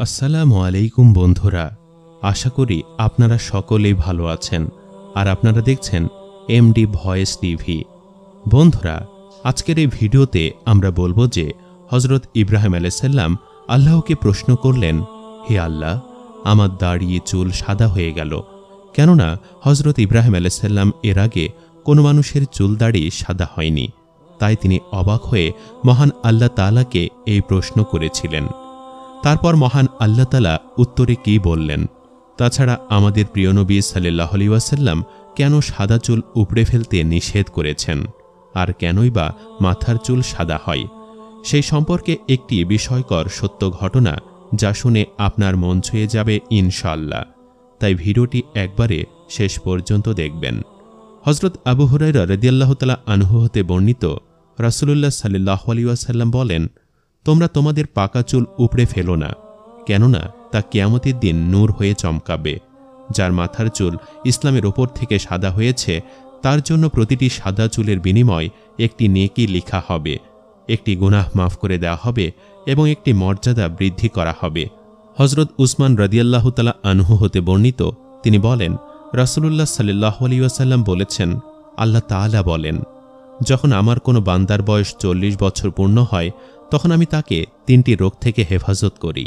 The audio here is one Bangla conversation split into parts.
আসসালামু আলাইকুম বন্ধুরা, আশা করি আপনারা সকলেই ভালো আছেন আর আপনারা দেখছেন এমডি ভয়েস টিভি। বন্ধুরা, আজকের এই ভিডিওতে আমরা বলবো যে হযরত ইব্রাহিম আলাইহিস সালাম আল্লাহকে প্রশ্ন করলেন, হে আল্লাহ, আমার দাড়ি চুল সাদা হয়ে গেল। কেননা হযরত ইব্রাহিম আলাইহিস সালাম এর আগে কোনো মানুষের চুল দাড়ি সাদা হয়নি। তাই তিনি অবাক হয়ে মহান আল্লাহ তাআলাকে এই প্রশ্ন করেছিলেন। তারপর মহান আল্লাহ তাআলা উত্তরে কি বললেন? তাছাড়া আমাদের প্রিয় নবী সাল্লাল্লাহু আলাইহি ওয়াসাল্লাম কেন সাদা চুল উপড়ে ফেলতে নিষেধ করেছেন, আর কেনই বা মাথার চুল সাদা হয়, সেই সম্পর্কে একটি বিস্ময়কর সত্য ঘটনা, যা শুনে আপনার মন ছুঁয়ে যাবে ইনশাআল্লাহ। তাই ভিডিওটি একবারে শেষ পর্যন্ত দেখবেন। হযরত আবু হুরায়রা রাদিয়াল্লাহু তাআলা আনহু হতে বর্ণিত, রাসূলুল্লাহ সাল্লাল্লাহু আলাইহি ওয়াসাল্লাম বলেন, তোমরা তোমাদের পাকা চুল উপড়ে ফেলো না, কেননা তা কিয়ামতের দিন নূর হয়ে চমকাবে। যার মাথার চুল ইসলামের ওপর থেকে সাদা হয়েছে, তার জন্য প্রতিটি সাদা চুলের বিনিময় একটি নেকি লেখা হবে, একটি গুনাহ মাফ করে দেওয়া হবে এবং একটি মর্যাদা বৃদ্ধি করা হবে। হযরত উসমান রাদিয়াল্লাহু তাআলা আনহু হতে বর্ণিত, তিনি বলেন, রাসূলুল্লাহ সাল্লাল্লাহু আলাইহি ওয়াসাল্লাম বলেছেন, আল্লাহ তাআলা বলেন, যখন আমার কোনো বান্দার বয়স 40 বছর পূর্ণ হয়, তখন আমি তাকে 3টি রোগ থেকে হেফাজত করি।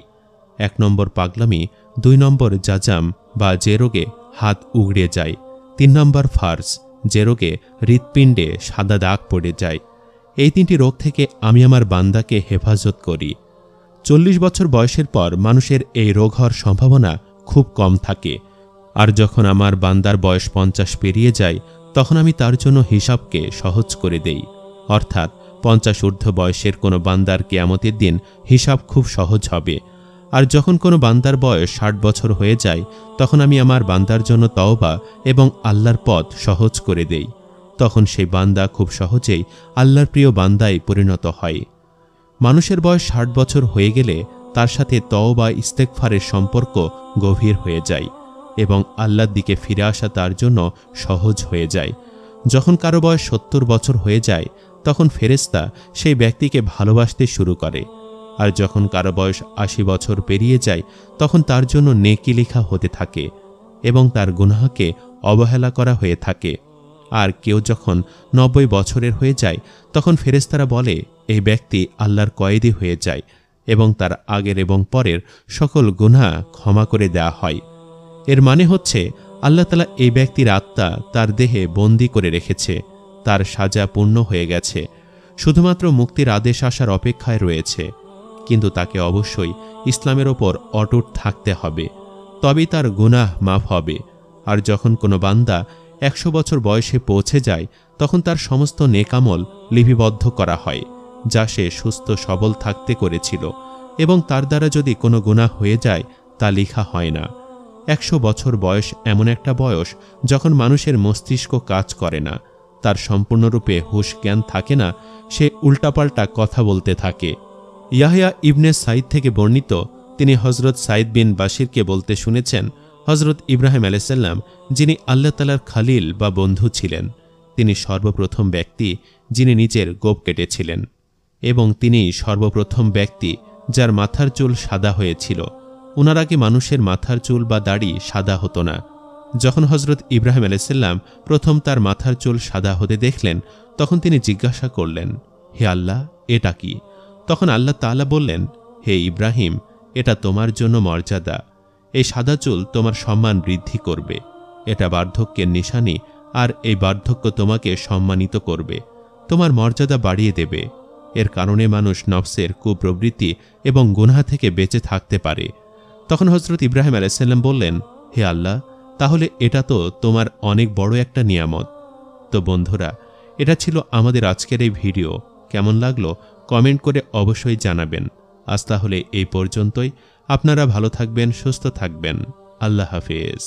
1 নম্বর পাগলামি, 2 নম্বর জাজাম বা যে রোগে হাত উগড়ে যায়, 3 নম্বর ফার্স, যে রোগে হৃৎপিণ্ডে সাদা দাগ পড়ে যায়। এই 3টি রোগ থেকে আমি আমার বান্দাকে হেফাজত করি। 40 বছর বয়সের পর মানুষের এই রোগ হওয়ার সম্ভাবনা খুব কম থাকে। আর যখন আমার বান্দার বয়স 50 পেরিয়ে যায়, তখন আমি তার জন্য হিসাবকে সহজ করে দেই। অর্থাৎ 50 ঊর্ধ্ব বয়সের কোনো বান্দার কিয়ামতের দিন হিসাব খুব সহজ হবে। আর যখন কোনো বান্দার বয়স 60 বছর হয়ে যায়, তখন আমি আমার বান্দার জন্য তওবা এবং আল্লাহর পথ সহজ করে দেই। তখন সেই বান্দা খুব সহজেই আল্লাহর প্রিয় বান্দায় পরিণত হয়। মানুষের বয়স 60 বছর হয়ে গেলে তার সাথে তওবা ইস্তেগফারের সম্পর্ক গভীর হয়ে যায় এবং আল্লাহর দিকে ফিরে আসা তার জন্য সহজ হয়ে যায়। যখন কারো বয়স 70 বছর হয়ে যায়, তখন ফেরেশতা সেই ব্যক্তিকে ভালোবাসতে শুরু করে। আর যখন কারো বয়স 80 বছর পেরিয়ে যায়, তখন তার জন্য নেকি লেখা হতে থাকে এবং তার গুনাহকে অবহেলা করা হয়ে থাকে। আর কেউ যখন 90 বছরের হয়ে যায়, তখন ফেরেশতারা বলে, এই ব্যক্তি আল্লাহর কয়েদি হয়ে যায় এবং তার আগের এবং পরের সকল গুনাহ ক্ষমা করে দেওয়া হয়। এর মানে হচ্ছে, আল্লাহ তাআলা এই ব্যক্তির আত্মা তার দেহে বন্দী করে রেখেছে, তার সাজা পূর্ণ হয়ে গেছে, শুধুমাত্র মুক্তির আদেশ আসার অপেক্ষায় রয়েছে। কিন্তু তাকে অবশ্যই ইসলামের ওপর অটুট থাকতে হবে, তবেই তার গুনাহ মাফ হবে। আর যখন কোনো বান্দা 100 বছর বয়সে পৌঁছে যায়, তখন তার সমস্ত নেকামল লিপিবদ্ধ করা হয়, যা সে সুস্থ সবল থাকতে করেছিল, এবং তার দ্বারা যদি কোনো গুনাহ হয়ে যায়, তা লেখা হয় না। 100 বছর বয়স এমন একটা বয়স যখন মানুষের মস্তিষ্ক কাজ করে না, তার সম্পূর্ণরূপে হুঁশ জ্ঞান থাকে না, সে উল্টাপাল্টা কথা বলতে থাকে। ইয়াহইয়া ইবনে সাইদ থেকে বর্ণিত, তিনি হযরত সাইদ বিন বাশিরকে বলতে শুনেছেন, হযরত ইব্রাহিম আলাইহিস সালাম, যিনি আল্লাহ তাআলার খালিল বা বন্ধু ছিলেন, তিনি সর্বপ্রথম ব্যক্তি যিনি নিজের গোঁফ কেটেছিলেন, এবং তিনি সর্বপ্রথম ব্যক্তি যার মাথার চুল সাদা হয়েছিল। ওনার আগে মানুষের মাথার চুল বা দাড়ি সাদা হতো না। যখন হযরত ইব্রাহিম আলাইহিস সালাম প্রথম তার মাথার চুল সাদা হতে দেখলেন, তখন তিনি জিজ্ঞাসা করলেন, হে আল্লাহ, এটা কি? তখন আল্লাহ তাআলা বললেন, হে ইব্রাহিম, এটা তোমার জন্য মর্যাদা। এই সাদা চুল তোমার সম্মান বৃদ্ধি করবে। এটা বার্ধক্যের নিশানি, আর এই বার্ধক্য তোমাকে সম্মানিত করবে, তোমার মর্যাদা বাড়িয়ে দেবে। এর কারণে মানুষ নফসের কুপ্রবৃত্তি এবং গুনাহ থেকে বেঁচে থাকতে পারে। তখন হযরত ইব্রাহিম আলাইহিস সালাম বললেন, হে আল্লাহ, তাহলে এটা তো তোমার অনেক বড় একটা নিয়ামত। তো বন্ধুরা, এটা ছিল আমাদের আজকের এই ভিডিও। কেমন লাগলো কমেন্ট করে অবশ্যই জানাবেন। আজ তাহলে এই পর্যন্তই। আপনারা ভালো থাকবেন, সুস্থ থাকবেন। আল্লাহ হাফেজ।